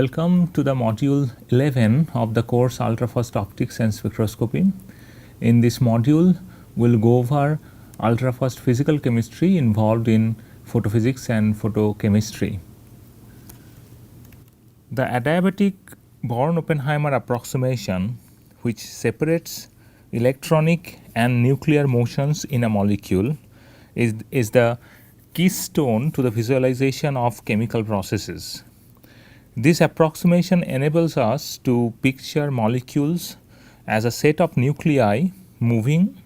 Welcome to the module 11 of the course Ultrafast Optics and Spectroscopy. In this module, we'll go over ultrafast physical chemistry involved in photophysics and photochemistry. The adiabatic Born-Oppenheimer approximation, which separates electronic and nuclear motions in a molecule, is the keystone to the visualization of chemical processes. This approximation enables us to picture molecules as a set of nuclei moving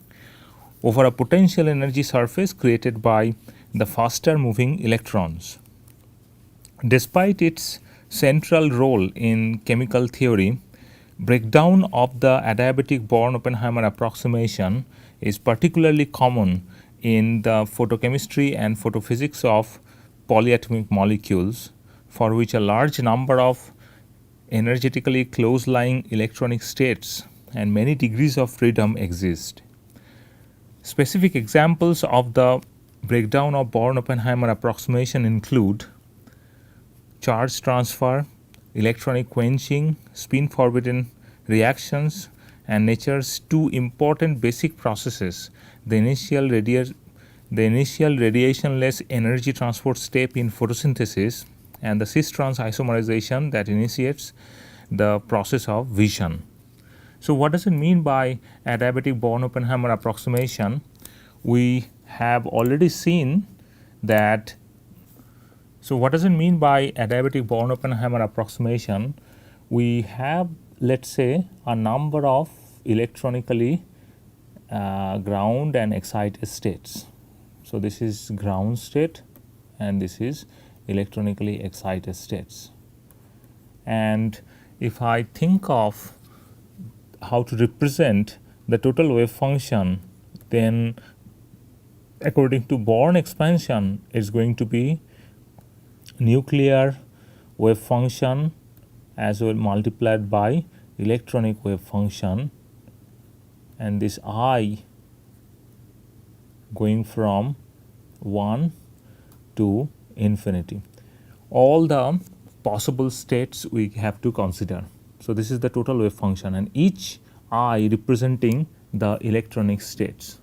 over a potential energy surface created by the faster moving electrons. Despite its central role in chemical theory, breakdown of the adiabatic Born-Oppenheimer approximation is particularly common in the photochemistry and photophysics of polyatomic molecules, for which a large number of energetically close-lying electronic states and many degrees of freedom exist. Specific examples of the breakdown of Born-Oppenheimer approximation include charge transfer, electronic quenching, spin-forbidden reactions, and nature's two important basic processes, the initial radiationless energy transport step in photosynthesis and the cis-trans isomerization that initiates the process of vision. So, what does it mean by adiabatic Born-Oppenheimer approximation? We have already seen that. So, what does it mean by adiabatic Born-Oppenheimer approximation? We have, let's say, a number of electronically ground and excited states. So, this is ground state and this is electronically excited states. And if I think of how to represent the total wave function, then according to Born expansion, it's going to be nuclear wave function as well multiplied by electronic wave function, and this I going from 1 to infinity. All the possible states we have to consider. So, this is the total wave function and each I representing the electronic states.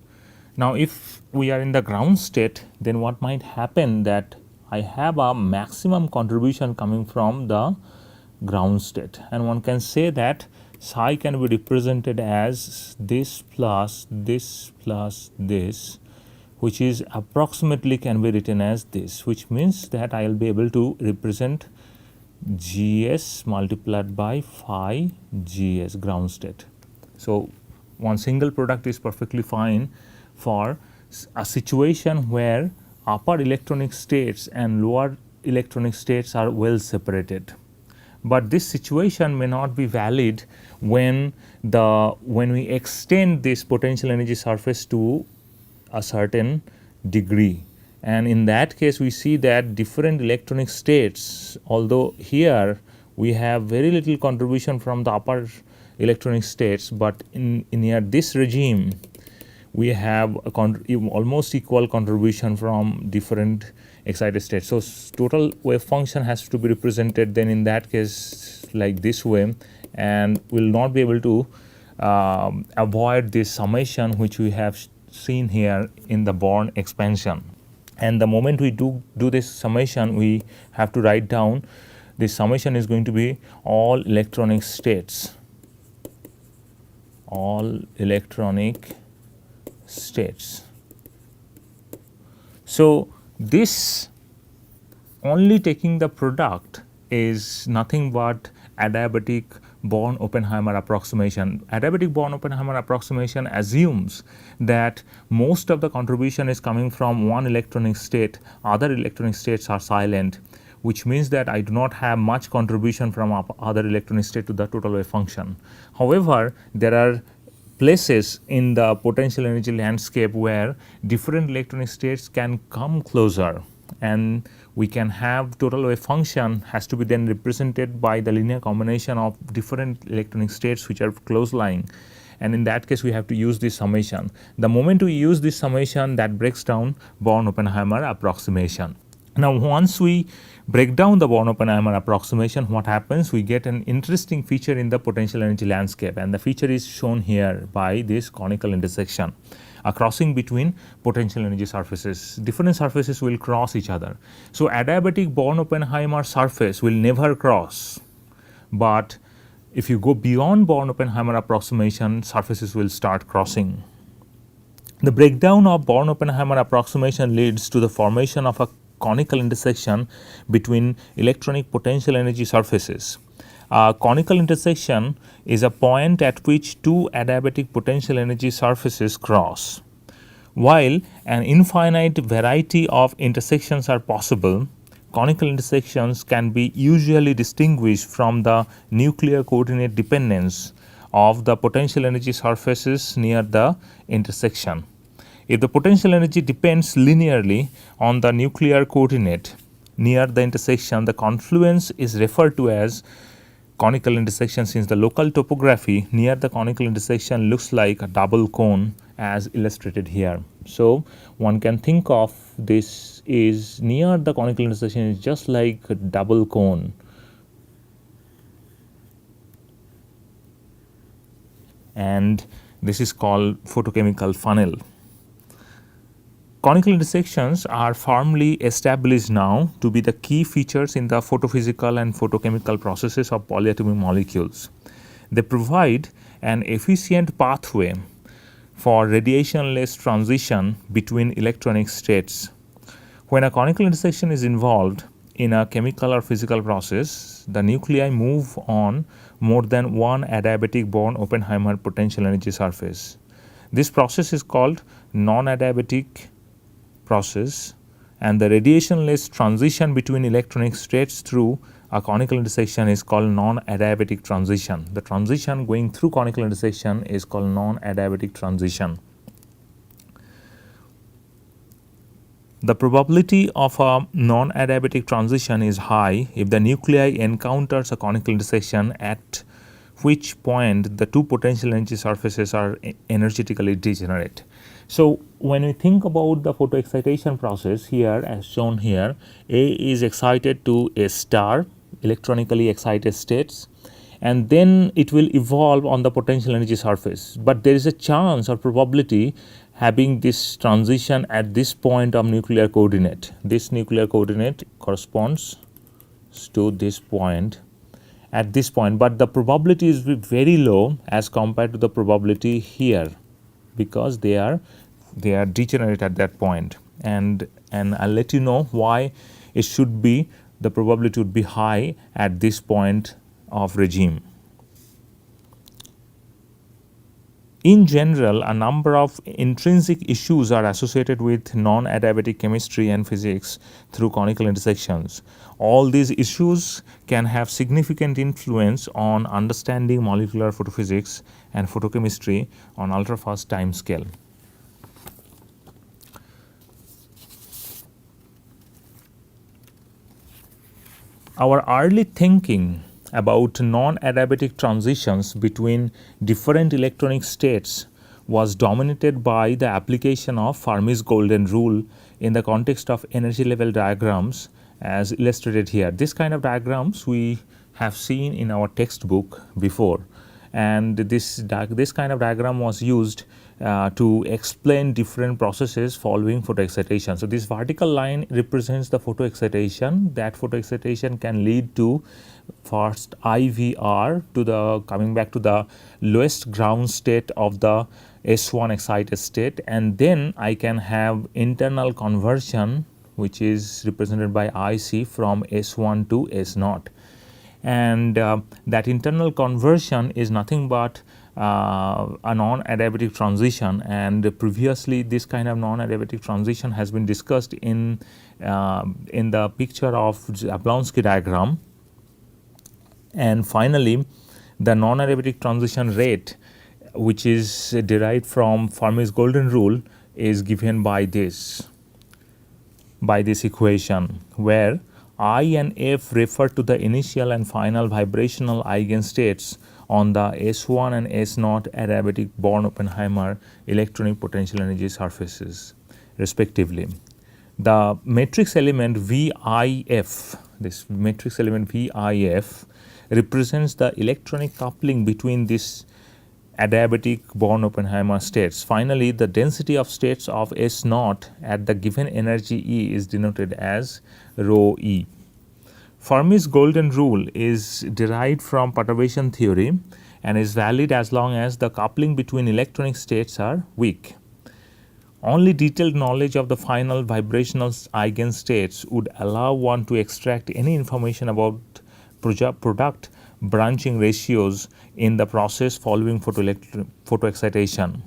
Now, if we are in the ground state, then what might happen that I have a maximum contribution coming from the ground state, and one can say that psi can be represented as this plus this plus this, which is approximately can be written as this, which means that I will be able to represent Gs multiplied by phi Gs ground state. So, one single product is perfectly fine for a situation where upper electronic states and lower electronic states are well separated. But this situation may not be valid when we extend this potential energy surface to a certain degree, and in that case we see that different electronic states, although here we have very little contribution from the upper electronic states, but in near this regime we have a almost equal contribution from different excited states. So, total wave function has to be represented then in that case like this way, and we will not be able to avoid this summation which we have seen here in the Born expansion. And the moment we do this summation, we have to write down this summation is going to be all electronic states, all electronic states. So, this only taking the product is nothing but adiabatic Born-Oppenheimer approximation. Adiabatic Born-Oppenheimer approximation assumes that most of the contribution is coming from one electronic state, other electronic states are silent, which means that I do not have much contribution from other electronic state to the total wave function. However, there are places in the potential energy landscape where different electronic states can come closer, and we can have total wave function has to be then represented by the linear combination of different electronic states which are close lying, and in that case we have to use this summation. The moment we use this summation, that breaks down Born-Oppenheimer approximation. Now, once we break down the Born-Oppenheimer approximation, what happens? We get an interesting feature in the potential energy landscape, and the feature is shown here by this conical intersection, a crossing between potential energy surfaces. Different surfaces will cross each other. So, adiabatic Born-Oppenheimer surface will never cross, but if you go beyond Born-Oppenheimer approximation, surfaces will start crossing. The breakdown of Born-Oppenheimer approximation leads to the formation of a conical intersection between electronic potential energy surfaces. A conical intersection is a point at which two adiabatic potential energy surfaces cross. While an infinite variety of intersections are possible, conical intersections can be usually distinguished from the nuclear coordinate dependence of the potential energy surfaces near the intersection. If the potential energy depends linearly on the nuclear coordinate near the intersection, the confluence is referred to as conical intersection, since the local topography near the conical intersection looks like a double cone as illustrated here. So, one can think of this is near the conical intersection is just like a double cone, and this is called photochemical funnel. Conical intersections are firmly established now to be the key features in the photophysical and photochemical processes of polyatomic molecules. They provide an efficient pathway for radiationless transition between electronic states. When a conical intersection is involved in a chemical or physical process, the nuclei move on more than one adiabatic Born-Oppenheimer potential energy surface. This process is called non-adiabatic process, and the radiationless transition between electronic states through a conical intersection is called non-adiabatic transition. The transition going through conical intersection is called non-adiabatic transition. The probability of a non-adiabatic transition is high if the nuclei encounters a conical intersection, at which point the two potential energy surfaces are energetically degenerate. So, when we think about the photoexcitation process here as shown here, A is excited to a star, electronically excited states, and then it will evolve on the potential energy surface. But there is a chance or probability having this transition at this point of nuclear coordinate. This nuclear coordinate corresponds to this point at this point, but the probability is very low as compared to the probability here, because they are degenerate at that point, and I'll let you know why it should be, the probability would be high at this point of regime. In general, a number of intrinsic issues are associated with non-adiabatic chemistry and physics through conical intersections. All these issues can have significant influence on understanding molecular photophysics and photochemistry on ultrafast time scale. Our early thinking about non-adiabatic transitions between different electronic states was dominated by the application of Fermi's golden rule in the context of energy level diagrams as illustrated here. This kind of diagrams we have seen in our textbook before, and this kind of diagram was used to explain different processes following photoexcitation. So, this vertical line represents the photoexcitation. That photoexcitation can lead to first IVR, to the coming back to the lowest ground state of the S1 excited state, and then I can have internal conversion, which is represented by IC, from S1 to S0. And that internal conversion is nothing but a non-adiabatic transition, and previously this kind of non-adiabatic transition has been discussed in the picture of Jablonski diagram. And finally, the non-adiabatic transition rate, which is derived from Fermi's golden rule, is given by this equation, where I and F refer to the initial and final vibrational eigenstates on the S1 and S0 adiabatic Born-Oppenheimer electronic potential energy surfaces respectively. The matrix element VIF, this matrix element VIF represents the electronic coupling between this adiabatic Born-Oppenheimer states. Finally, the density of states of S naught at the given energy E is denoted as rho E. Fermi's golden rule is derived from perturbation theory and is valid as long as the coupling between electronic states are weak. Only detailed knowledge of the final vibrational eigenstates would allow one to extract any information about product branching ratios in the process following photoexcitation.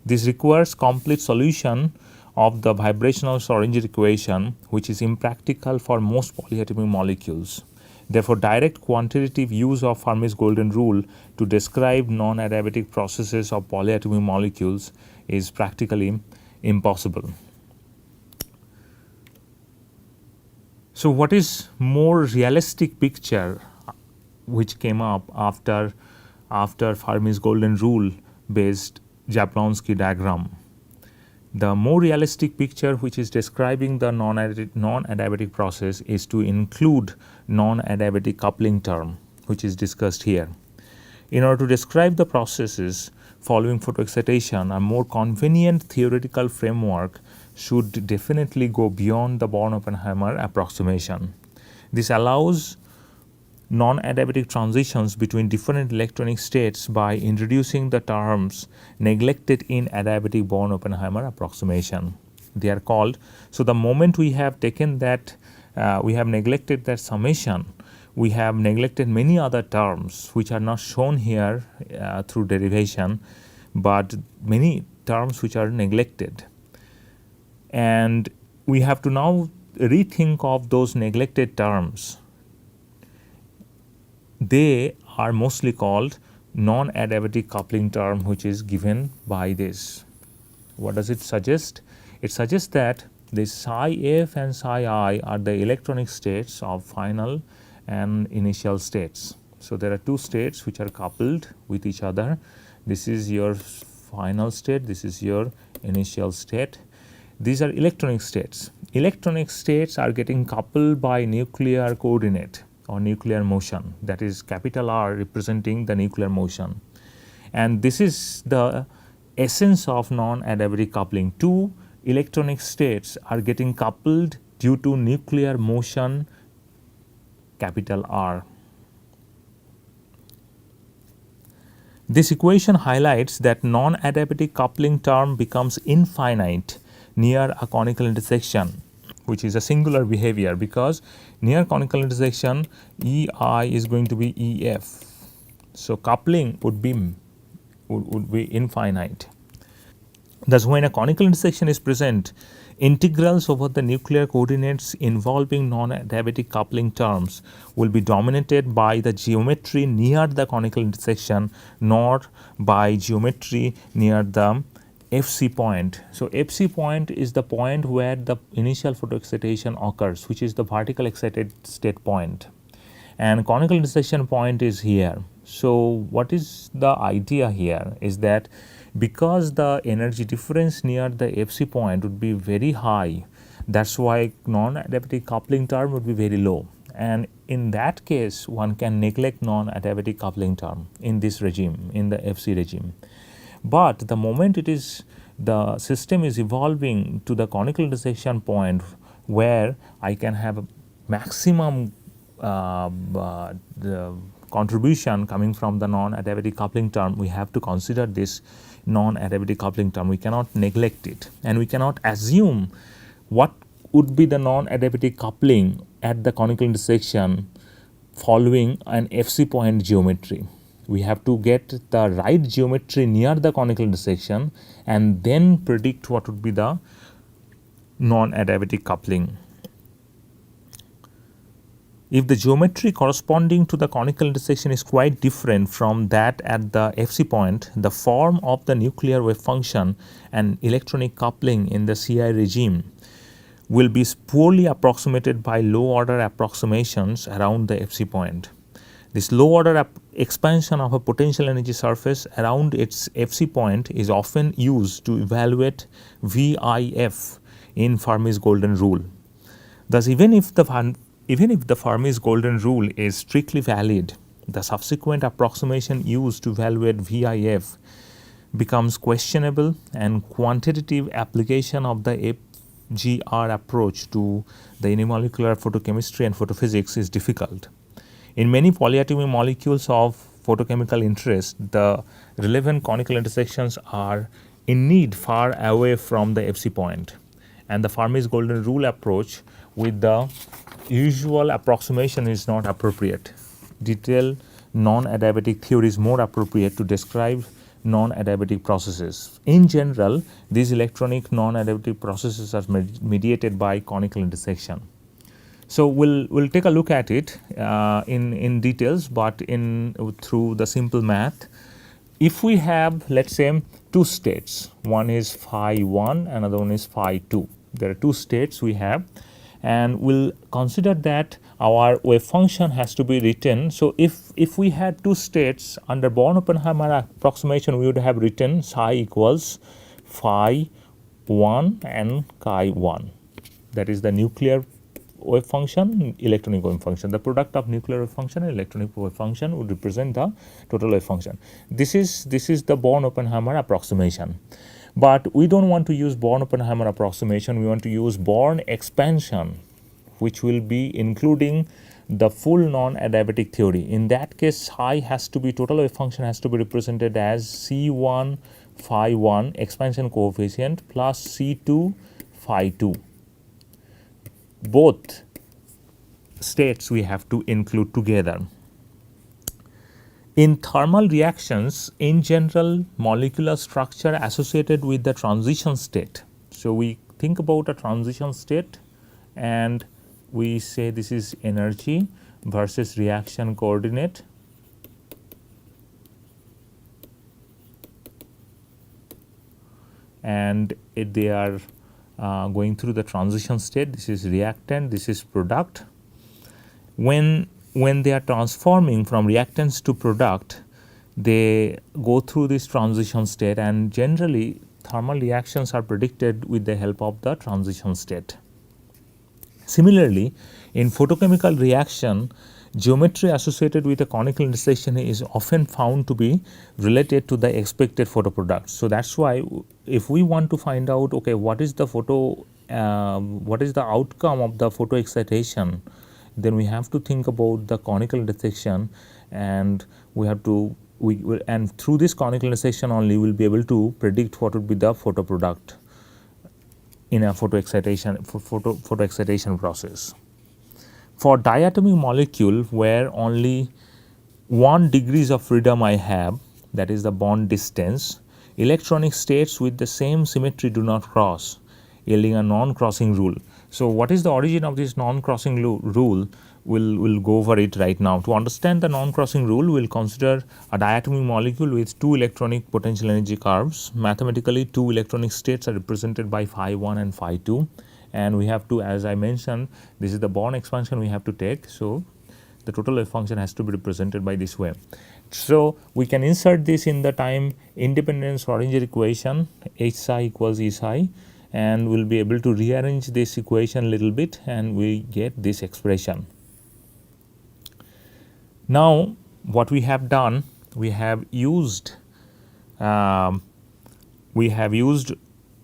This requires complete solution of the vibrational Schrodinger equation, which is impractical for most polyatomic molecules. Therefore, direct quantitative use of Fermi's golden rule to describe non-adiabatic processes of polyatomic molecules is practically impossible. So, what is more realistic picture which came up after Fermi's golden rule based Jablonski diagram? The more realistic picture which is describing the non-adiabatic process is to include non-adiabatic coupling term, which is discussed here. In order to describe the processes following photoexcitation, a more convenient theoretical framework should definitely go beyond the Born-Oppenheimer approximation. This allows non-adiabatic transitions between different electronic states by introducing the terms neglected in adiabatic Born-Oppenheimer approximation. They are called, so the moment we have taken that, we have neglected that summation, we have neglected many other terms which are not shown here through derivation, but many terms which are neglected. And we have to now rethink of those neglected terms. They are mostly called non-adiabatic coupling term, which is given by this. What does it suggest? It suggests that this psi f and psi I are the electronic states of final and initial states. So, there are two states which are coupled with each other. This is your final state, this is your initial state. These are electronic states. Electronic states are getting coupled by nuclear coordinate or nuclear motion, that is capital R representing the nuclear motion. And this is the essence of non-adiabatic coupling. Two electronic states are getting coupled due to nuclear motion capital R. This equation highlights that non-adiabatic coupling term becomes infinite near a conical intersection, which is a singular behavior, because near conical intersection EI is going to be EF. So, coupling would be infinite. Thus, when a conical intersection is present, integrals over the nuclear coordinates involving non-adiabatic coupling terms will be dominated by the geometry near the conical intersection, not by geometry near the FC point. So, FC point is the point where the initial photoexcitation occurs, which is the vertical excited state point, and conical intersection point is here. So, what is the idea here is that because the energy difference near the FC point would be very high, that is why non-adiabatic coupling term would be very low, and in that case one can neglect non-adiabatic coupling term in this regime, in the FC regime. But the moment it is, the system is evolving to the conical intersection point where I can have a maximum the contribution coming from the non-adiabatic coupling term, we have to consider this non-adiabatic coupling term. We cannot neglect it, and we cannot assume what would be the non-adiabatic coupling at the conical intersection following an FC point geometry. We have to get the right geometry near the conical intersection and then predict what would be the non-adiabatic coupling. If the geometry corresponding to the conical intersection is quite different from that at the FC point, the form of the nuclear wave function and electronic coupling in the CI regime will be poorly approximated by low order approximations around the FC point. This low order expansion of a potential energy surface around its FC point is often used to evaluate VIF in Fermi's golden rule. Thus, even if the Fermi's golden rule is strictly valid, the subsequent approximation used to evaluate VIF becomes questionable, and quantitative application of the FGR approach to the unimolecular photochemistry and photophysics is difficult. In many polyatomic molecules of photochemical interest, the relevant conical intersections are in need far away from the FC point, and the Fermi's golden rule approach with the usual approximation is not appropriate. Detailed non-adiabatic theory is more appropriate to describe non-adiabatic processes. In general, these electronic non-adiabatic processes are mediated by conical intersection. So we'll take a look at it in details, but through the simple math. If we have, let's say, two states, one is phi 1, another one is phi 2. There are two states we have, and we'll consider that our wave function has to be written. So if we had two states under Born-Oppenheimer approximation, we would have written psi equals phi 1 and chi 1. That is the nuclear wave function, electronic wave function. The product of nuclear wave function and electronic wave function would represent the total wave function. This is the Born-Oppenheimer approximation. But we don't want to use Born-Oppenheimer approximation. We want to use Born expansion, which will be including the full non-adiabatic theory. In that case, psi has to be, total wave function has to be represented as C1 phi 1 expansion coefficient plus C2 phi 2. Both states we have to include together. In thermal reactions, in general, molecular structure associated with the transition state. So we think about a transition state and we say this is energy versus reaction coordinate. And they are going through the transition state. This is reactant, this is product. When they are transforming from reactants to product, they go through this transition state, and generally thermal reactions are predicted with the help of the transition state. Similarly, in photochemical reaction, geometry associated with a conical intersection is often found to be related to the expected photoproduct. So that's why if we want to find out, okay, what is the outcome of the photo excitation, then we have to think about the conical intersection, and we have to and through this conical intersection only we will be able to predict what would be the photoproduct in a photo excitation process. For diatomic molecule where only 1 degrees of freedom I have, that is the bond distance, electronic states with the same symmetry do not cross, yielding a non-crossing rule. So what is the origin of this non-crossing rule? We'll go over it right now. To understand the non-crossing rule, we'll consider a diatomic molecule with two electronic potential energy curves. Mathematically, two electronic states are represented by phi 1 and phi 2. And we have to, as I mentioned, this is the Born expansion we have to take. So the total wave function has to be represented by this way. So we can insert this in the time independence Schrodinger equation, H psi equals E psi, and we'll be able to rearrange this equation a little bit, and we get this expression. Now what we have done, we have used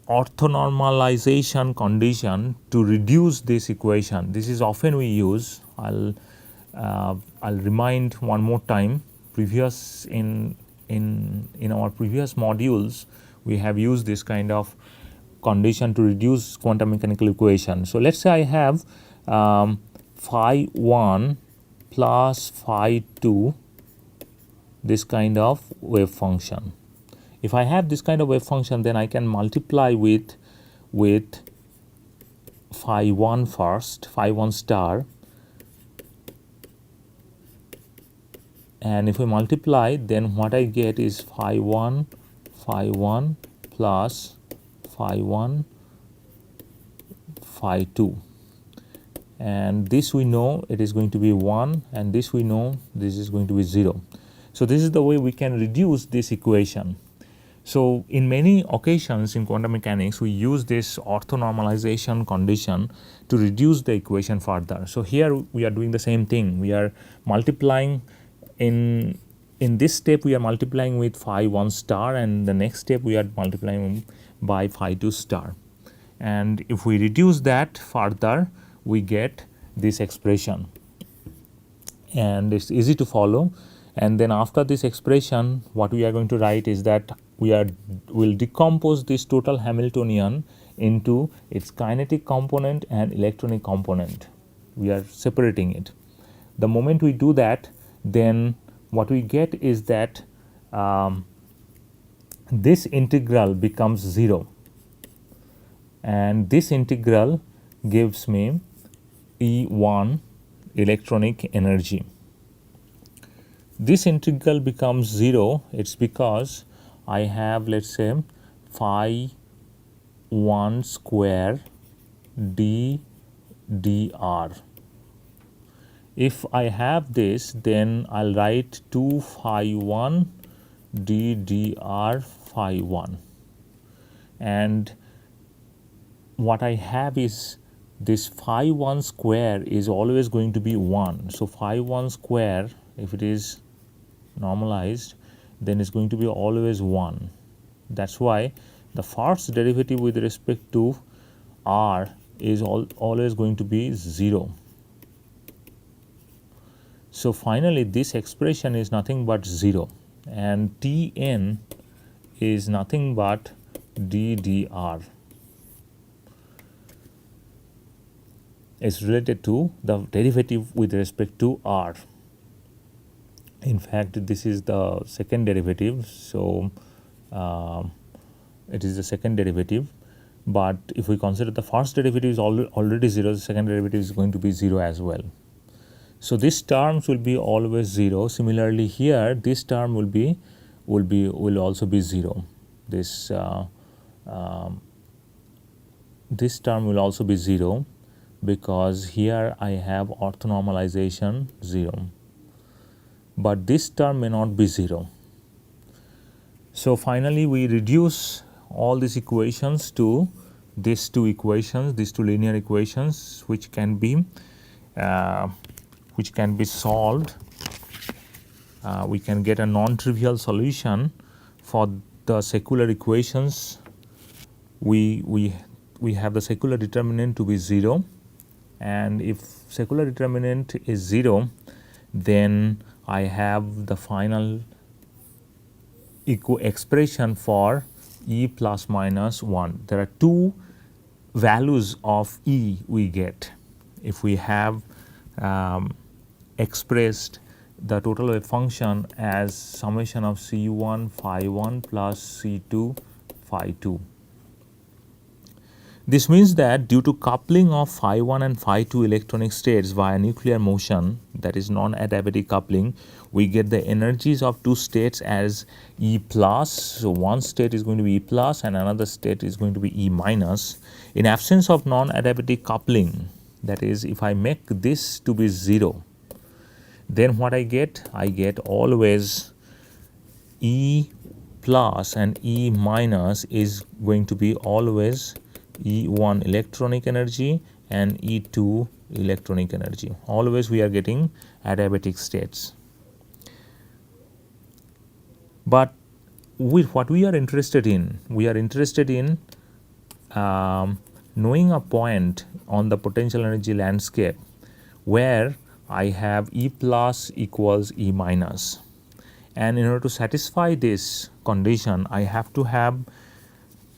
orthonormalization condition to reduce this equation. This is often we use. I'll remind one more time. In our previous modules, we have used this kind of condition to reduce quantum mechanical equation. So let's say I have phi 1 plus phi 2, this kind of wave function. If I have this kind of wave function, then I can multiply with phi 1 first, phi 1 star, and if we multiply, then what I get is phi 1 plus phi 1 phi 2, and this we know it is going to be 1, and this we know this is going to be 0. So this is the way we can reduce this equation. So, in many occasions in quantum mechanics, we use this orthonormalization condition to reduce the equation further. So, here we are doing the same thing. We are multiplying in this step we are multiplying with phi 1 star, and the next step we are multiplying by phi 2 star. And if we reduce that further, we get this expression, and it's easy to follow. And then after this expression, what we are going to write is that will decompose this total Hamiltonian into its kinetic component and electronic component. We are separating it. The moment we do that, then what we get is that this integral becomes 0, and this integral gives me E1 electronic energy. This integral becomes 0, it is because I have, let us say, phi 1 square d dr. If I have this, then I will write 2 phi 1 d dr phi 1, and what I have is this phi 1 square is always going to be 1. So, phi 1 square, if it is normalized, then it's going to be always 1. That's why the first derivative with respect to r is always going to be 0. So, finally, this expression is nothing but 0, and Tn is nothing but d dr. Is related to the derivative with respect to r. In fact, this is the second derivative. So, it is the second derivative, but if we consider the first derivative is already 0, the second derivative is going to be 0 as well. So, these terms will be always 0. Similarly, here this term will also be 0. This term will also be 0, because here I have orthonormalization 0, but this term may not be 0. So, finally, we reduce all these equations to these two equations, these two linear equations, which can be solved. We can get a non-trivial solution for the secular equations. We have the secular determinant to be 0, and if secular determinant is 0, then I have the final expression for E plus minus 1. There are two values of E we get if we have expressed the total wave function as summation of C1 phi 1 plus C2 phi 2. This means that due to coupling of phi 1 and phi 2 electronic states via nuclear motion, that is non-adiabatic coupling, we get the energies of two states as E plus. So, one state is going to be E plus and another state is going to be E minus. In absence of non-adiabatic coupling, that is, if I make this to be 0, then what I get? I get always E plus and E minus is going to be always E1 electronic energy and E2 electronic energy. Always we are getting adiabatic states. But what we are interested in, knowing a point on the potential energy landscape where I have E plus equals E minus, and in order to satisfy this condition, I have to have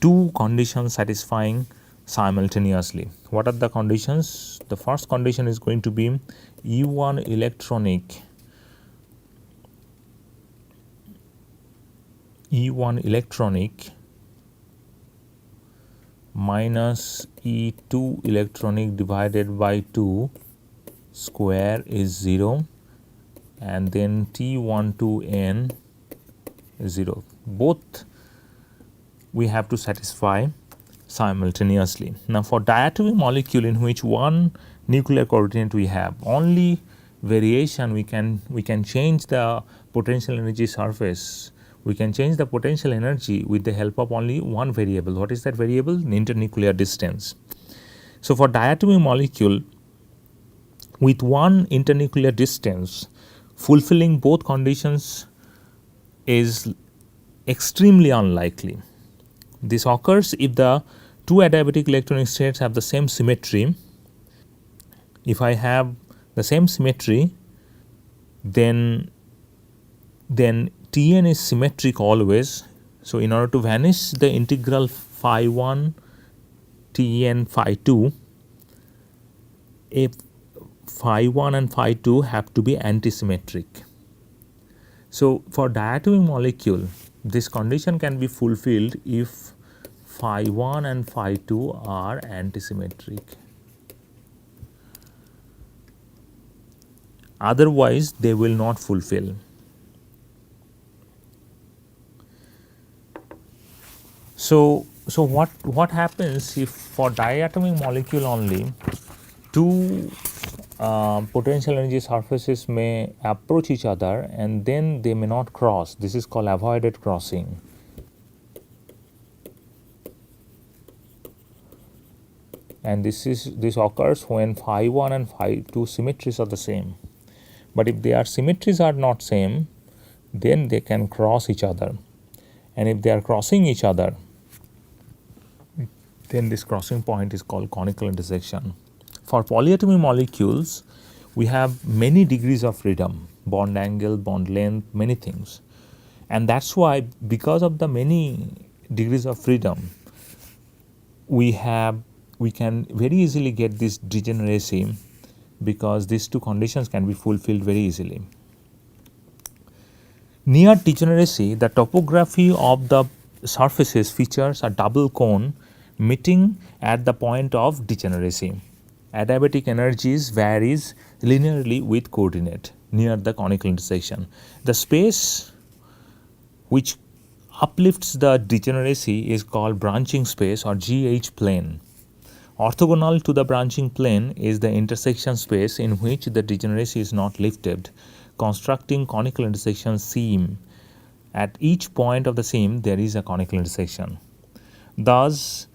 two conditions satisfying simultaneously. What are the conditions? The first condition is going to be E1 electronic minus E2 electronic divided by 2 square is 0, and then T12N is 0. Both we have to satisfy simultaneously. Now, for diatomic molecule in which one nuclear coordinate we have, only variation we can change the potential energy surface we can change the potential energy with the help of only one variable. What is that variable? Internuclear distance. So, for diatomic molecule with one internuclear distance, fulfilling both conditions is extremely unlikely. This occurs if the two adiabatic electronic states have the same symmetry. If I have the same symmetry, then Tn is symmetric always. So, in order to vanish the integral phi 1 Tn phi 2, if phi 1 and phi 2 have to be antisymmetric. So, for diatomic molecule, this condition can be fulfilled if phi 1 and phi 2 are antisymmetric. Otherwise, they will not fulfill. So what happens if for diatomic molecule only two potential energy surfaces may approach each other and then they may not cross. This is called avoided crossing. And this occurs when phi 1 and phi 2 symmetries are the same. But if their symmetries are not same, then they can cross each other. And if they are crossing each other, then this crossing point is called conical intersection. For polyatomic molecules, we have many degrees of freedom, bond angle, bond length, many things. And that's why, because of the many degrees of freedom, we can very easily get this degeneracy, because these two conditions can be fulfilled very easily. Near degeneracy, the topography of the surfaces features a double cone meeting at the point of degeneracy. Adiabatic energies varies linearly with coordinate near the conical intersection. The space which uplifts the degeneracy is called branching space or GH plane. Orthogonal to the branching plane is the intersection space in which the degeneracy is not lifted, constructing conical intersection seam. At each point of the seam, there is a conical intersection. Thus,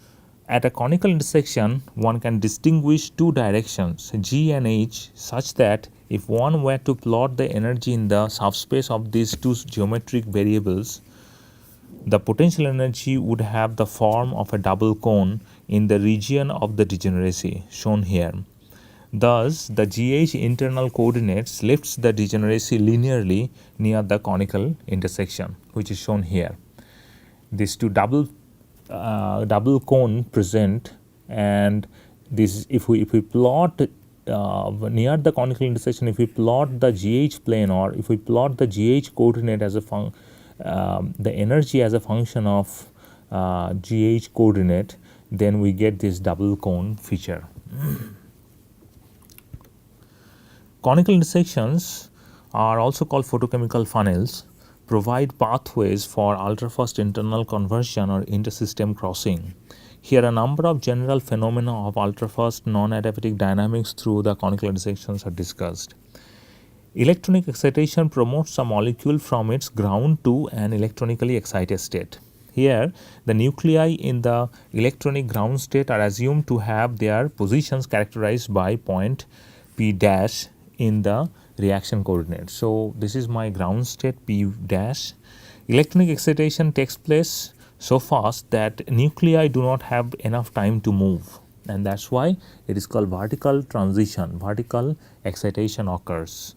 at a conical intersection, one can distinguish two directions, G and H, such that if one were to plot the energy in the subspace of these two geometric variables, the potential energy would have the form of a double cone in the region of the degeneracy, shown here. Thus, the GH internal coordinates lifts the degeneracy linearly near the conical intersection, which is shown here. These two double cone present, and this if we plot near the conical intersection, if we plot the GH plane, or if we plot the GH coordinate as a the energy as a function of GH coordinate, then we get this double cone feature. Conical intersections are also called photochemical funnels, provide pathways for ultrafast internal conversion or intersystem crossing. Here, a number of general phenomena of ultrafast non-adiabatic dynamics through the conical intersections are discussed. Electronic excitation promotes a molecule from its ground to an electronically excited state. Here, the nuclei in the electronic ground state are assumed to have their positions characterized by point P dash in the reaction coordinates. So, this is my ground state P dash. Electronic excitation takes place so fast that nuclei do not have enough time to move, and that is why it is called vertical transition, vertical excitation occurs.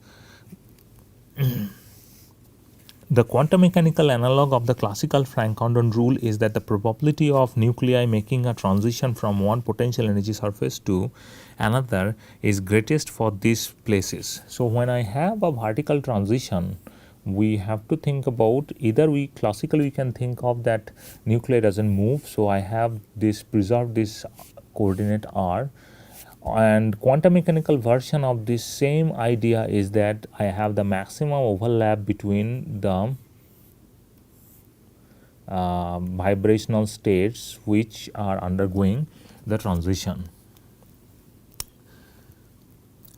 The quantum mechanical analog of the classical Frank-Condon rule is that the probability of nuclei making a transition from one potential energy surface to another is greatest for these places. So, when I have a vertical transition, we have to think about, either we classically we can think of that nuclei doesn't move. So, I have this preserve this coordinate r, and quantum mechanical version of this same idea is that I have the maximum overlap between the vibrational states which are undergoing the transition.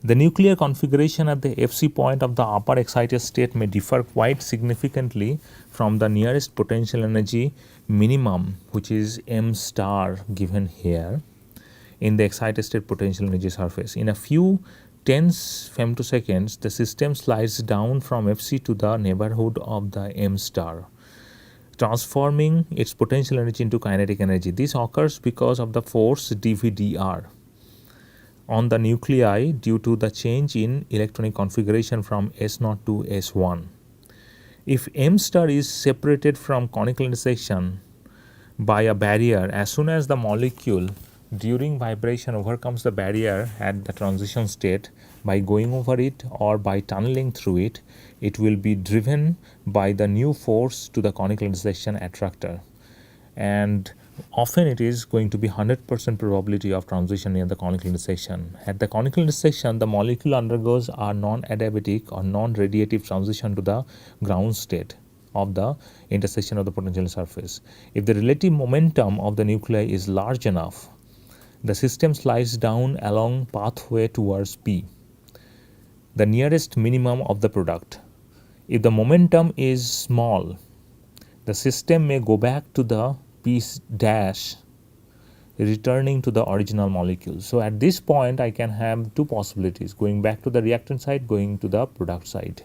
The nuclear configuration at the Fc point of the upper excited state may differ quite significantly from the nearest potential energy minimum, which is m star given here in the excited state potential energy surface. In a few tens femtoseconds, the system slides down from Fc to the neighborhood of the m star, transforming its potential energy into kinetic energy. This occurs because of the force dVdr on the nuclei due to the change in electronic configuration from S0 to S1. If m star is separated from conical intersection by a barrier, as soon as the molecule during vibration overcomes the barrier at the transition state by going over it or by tunneling through it, it will be driven by the new force to the conical intersection attractor, and often it is going to be 100% probability of transition near the conical intersection. At the conical intersection, the molecule undergoes a non-adiabatic or non-radiative transition to the ground state of the intersection of the potential surface. If the relative momentum of the nuclei is large enough, the system slides down along pathway towards P, the nearest minimum of the product. If the momentum is small, the system may go back to the P dash, returning to the original molecule. So at this point, I can have two possibilities: going back to the reactant side, going to the product side.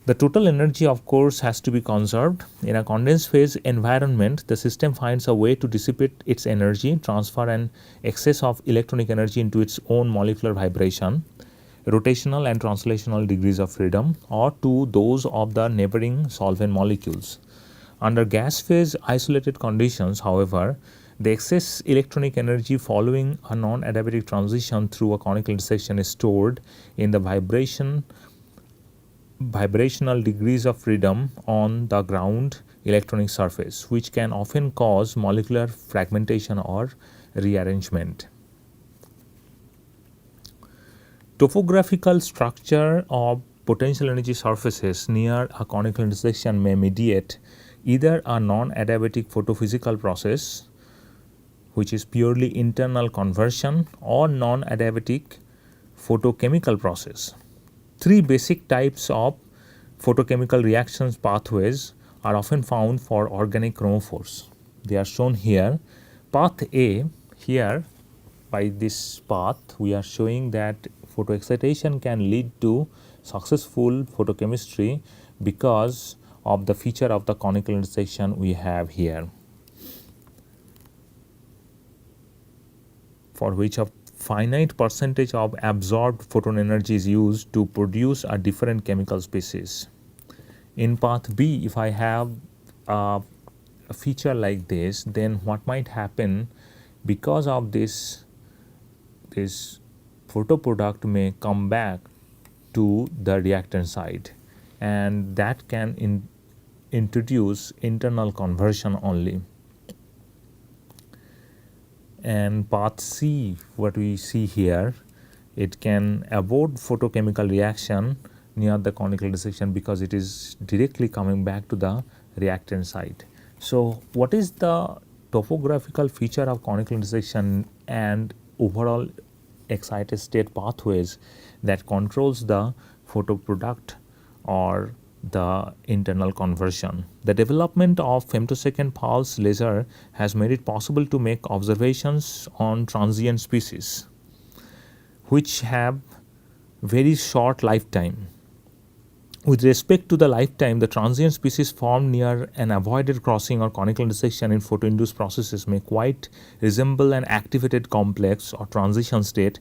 The total energy, of course, has to be conserved. In a condensed phase environment, the system finds a way to dissipate its energy, transfer an excess of electronic energy into its own molecular vibration, rotational and translational degrees of freedom, or to those of the neighboring solvent molecules. Under gas phase isolated conditions, however, the excess electronic energy following a non-adiabatic transition through a conical intersection is stored in the vibrational degrees of freedom on the ground electronic surface, which can often cause molecular fragmentation or rearrangement. Topographical structure of potential energy surfaces near a conical intersection may mediate either a non-adiabatic photophysical process, which is purely internal conversion, or non-adiabatic photochemical process. Three basic types of photochemical reactions pathways are often found for organic chromophores. They are shown here. Path A, here by this path we are showing that photoexcitation can lead to successful photochemistry because of the feature of the conical intersection we have here, for which a finite percentage of absorbed photon energy is used to produce a different chemical species. In path B, if I have a feature like this, then what might happen, because of this photoproduct may come back to the reactant side, and that can introduce internal conversion only. And path C, what we see here, it can avoid photochemical reaction near the conical intersection because it is directly coming back to the reactant side. So what is the topographical feature of conical intersection and overall excited state pathways that controls the photoproduct or the internal conversion? The development of femtosecond pulse laser has made it possible to make observations on transient species which have very short lifetime. With respect to the lifetime, the transient species formed near an avoided crossing or conical intersection in photoinduced processes may quite resemble an activated complex or transition state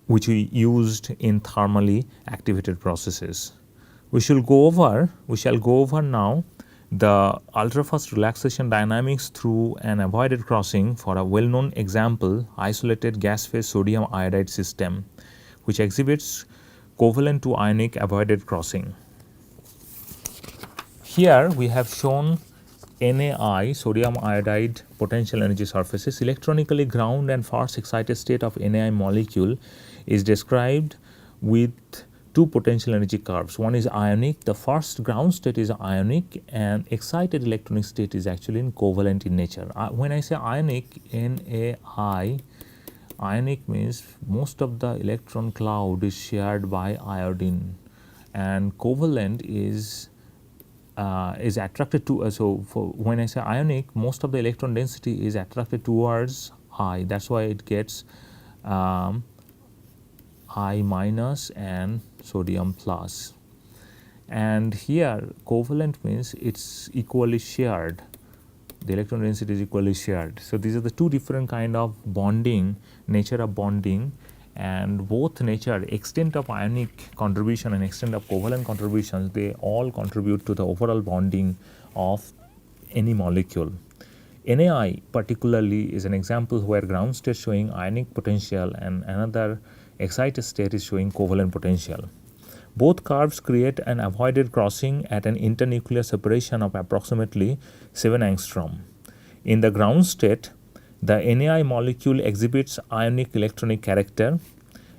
which we used in thermally activated processes. We shall go over now the ultrafast relaxation dynamics through an avoided crossing for a well-known example, isolated gas phase sodium iodide system, which exhibits covalent to ionic avoided crossing. Here we have shown NaI, sodium iodide potential energy surfaces. Electronically ground and first excited state of NaI molecule is described with two potential energy curves. One is ionic, the first ground state is ionic, and excited electronic state is actually covalent in nature. When I say ionic, NaI, Ionic means most of the electron cloud is shared by iodine, and covalent is attracted to. So for when I say ionic, most of the electron density is attracted towards I. That's why it gets I minus and sodium plus. And here covalent means it's equally shared. The electron density is equally shared. So these are the two different kind of bonding, nature of bonding, and both nature, extent of ionic contribution and extent of covalent contributions, they all contribute to the overall bonding of any molecule. NaI particularly is an example where ground state showing ionic potential and another excited state is showing covalent potential. Both curves create an avoided crossing at an internuclear separation of approximately 7 angstrom. In the ground state, the NaI molecule exhibits ionic electronic character,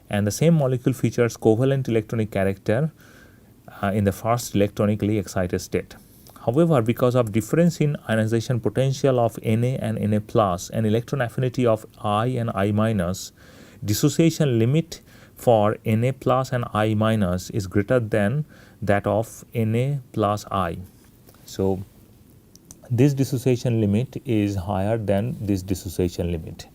and the same molecule features covalent electronic character in the first electronically excited state. However, because of difference in ionization potential of Na and Na plus and electron affinity of I and I minus, dissociation limit for Na plus and I minus is greater than that of Na plus I. So this dissociation limit is higher than this dissociation limit.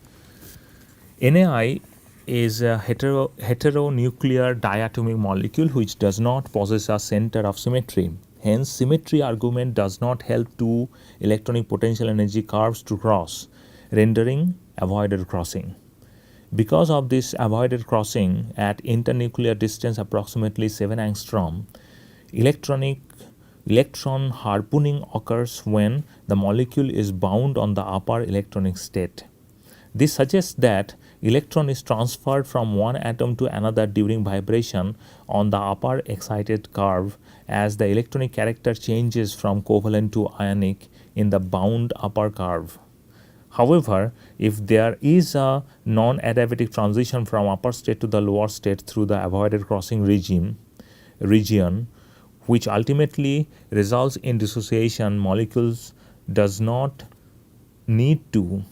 NaI is a heteronuclear diatomic molecule which does not possess a center of symmetry. Hence, symmetry argument does not help two electronic potential energy curves to cross, rendering avoided crossing. Because of this avoided crossing at internuclear distance approximately 7 angstrom, electron harpooning occurs when the molecule is bound on the upper electronic state. This suggests that electron is transferred from one atom to another during vibration on the upper excited curve as the electronic character changes from covalent to ionic in the bound upper curve. However, if there is a non-adiabatic transition from upper state to the lower state through the avoided crossing region, which ultimately results in dissociation, molecules does not need to.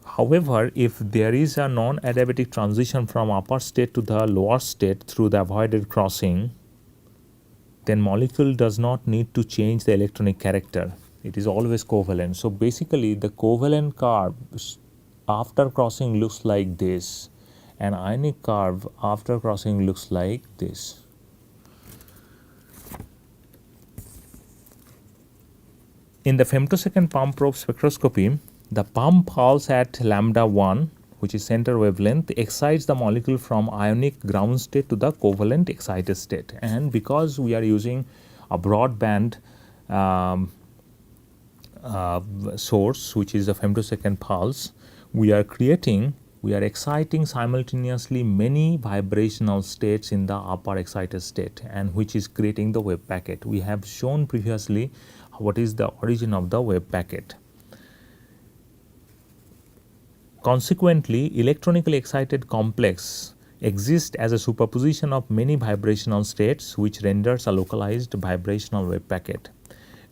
However, if there is a non-adiabatic transition from upper state to the lower state through the avoided crossing, then molecule does not need to change the electronic character. It is always covalent. So basically the covalent curve after crossing looks like this, and ionic curve after crossing looks like this. In the femtosecond pump probe spectroscopy, the pump pulse at lambda 1, which is center wavelength, excites the molecule from ionic ground state to the covalent excited state. And because we are using a broadband source, which is the femtosecond pulse, we are exciting simultaneously many vibrational states in the upper excited state, and which is creating the wave packet. We have shown previously what is the origin of the wave packet. Consequently, electronically excited complex exists as a superposition of many vibrational states, which renders a localized vibrational wave packet.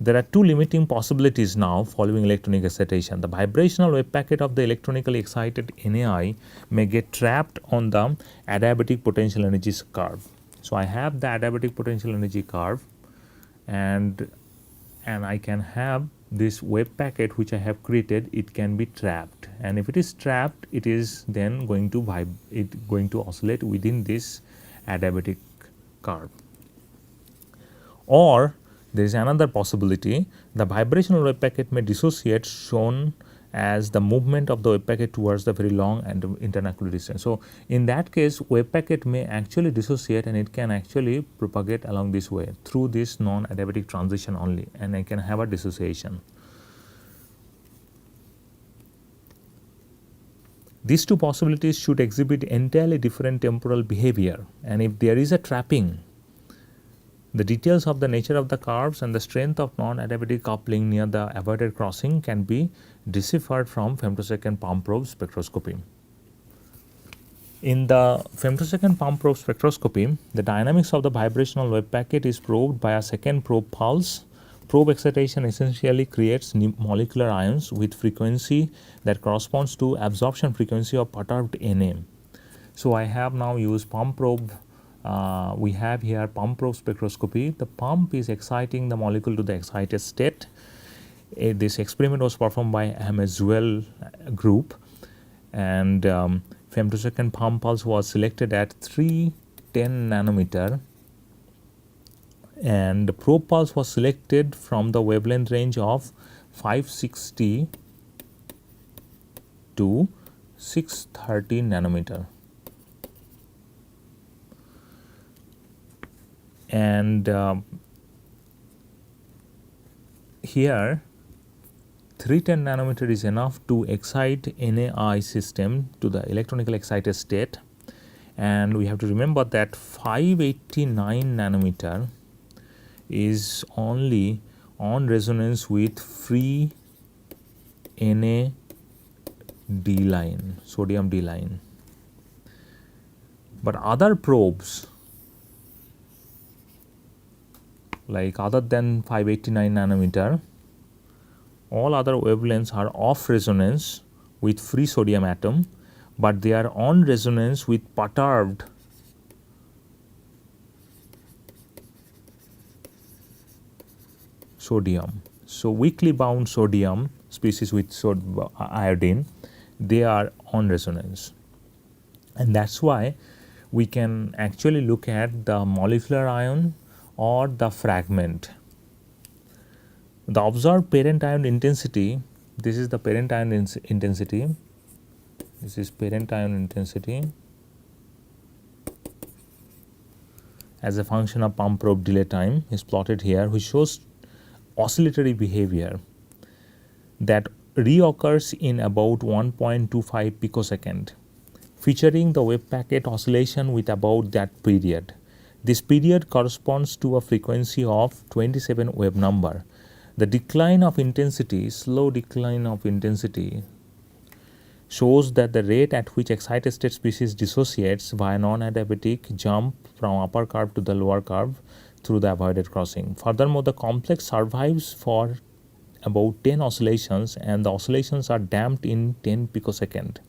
There are two limiting possibilities now following electronic excitation. The vibrational wave packet of the electronically excited NaI may get trapped on the adiabatic potential energy curve. So I have the adiabatic potential energy curve, and I can have this wave packet which I have created. It can be trapped, and if it is trapped, it is then going to oscillate within this adiabatic curve. Or there is another possibility: the vibrational wave packet may dissociate, shown as the movement of the wave packet towards the very long and internuclear distance. So in that case, wave packet may actually dissociate, and it can actually propagate along this way through this non-adiabatic transition only, and I can have a dissociation. These two possibilities should exhibit entirely different temporal behavior, and if there is a trapping, the details of the nature of the curves and the strength of non-adiabatic coupling near the avoided crossing can be deciphered from femtosecond pump probe spectroscopy. In the femtosecond pump probe spectroscopy, the dynamics of the vibrational wave packet is probed by a second probe pulse, Probe excitation essentially creates molecular ions with frequency that corresponds to absorption frequency of perturbed Na. So I have now used pump probe. We have here pump probe spectroscopy. The pump is exciting the molecule to the excited state. This experiment was performed by Hamazwell group, and femtosecond pump pulse was selected at 310 nanometer, and the probe pulse was selected from the wavelength range of 560 to 630 nanometer. And here 310 nanometer is enough to excite NAI system to the electronically excited state, and we have to remember that 589 nanometer is only on resonance with free Na D line, sodium D line. But other probes, like other than 589 nanometer, all other wavelengths are off resonance with free sodium atom, but they are on resonance with perturbed sodium. So weakly bound sodium species with iodine, they are on resonance, and that's why we can actually look at the molecular ion or the fragment. The observed parent ion intensity, this is the parent ion intensity, this is parent ion intensity as a function of pump probe delay time is plotted here, which shows oscillatory behavior that reoccurs in about 1.25 picosecond, featuring the wave packet oscillation with about that period. This period corresponds to a frequency of 27 wave number. The decline of intensity, slow decline of intensity, shows that the rate at which excited state species dissociates via non-adiabatic jump from upper curve to the lower curve through the avoided crossing. Furthermore, the complex survives for about 10 oscillations, and the oscillations are damped in 10 picosecond.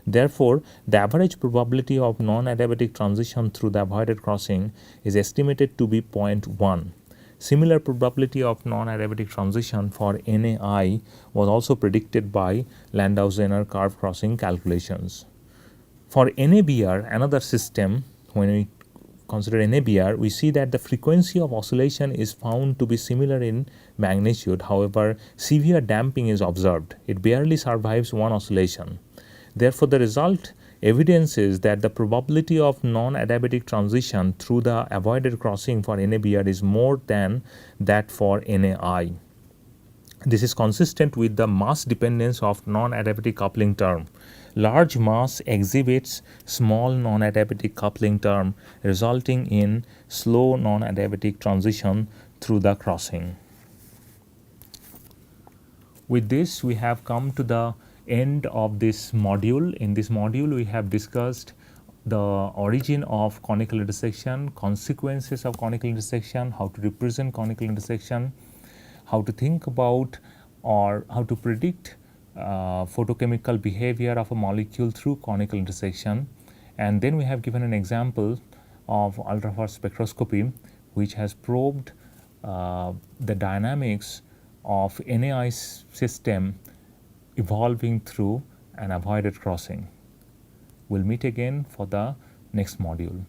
Therefore, the average probability of non-adiabatic transition through the avoided crossing is estimated to be 0.1. Similar probability of non-adiabatic transition for NAI was also predicted by Landau-Zener curve crossing calculations. For NABR, another system, when we consider NABR, we see that the frequency of oscillation is found to be similar in magnitude. However, severe damping is observed. It barely survives one oscillation. Therefore, the result evidences that the probability of non-adiabatic transition through the avoided crossing for NABR is more than that for NAI. This is consistent with the mass dependence of non-adiabatic coupling term. Large mass exhibits small non-adiabatic coupling term, resulting in slow non-adiabatic transition through the crossing. With this, we have come to the end of this module. In this module, we have discussed the origin of conical intersection, consequences of conical intersection, how to represent conical intersection, how to think about or how to predict photochemical behavior of a molecule through conical intersection. And then we have given an example of ultrafast spectroscopy, which has probed the dynamics of NAI system evolving through an avoided crossing. We'll meet again for the next module.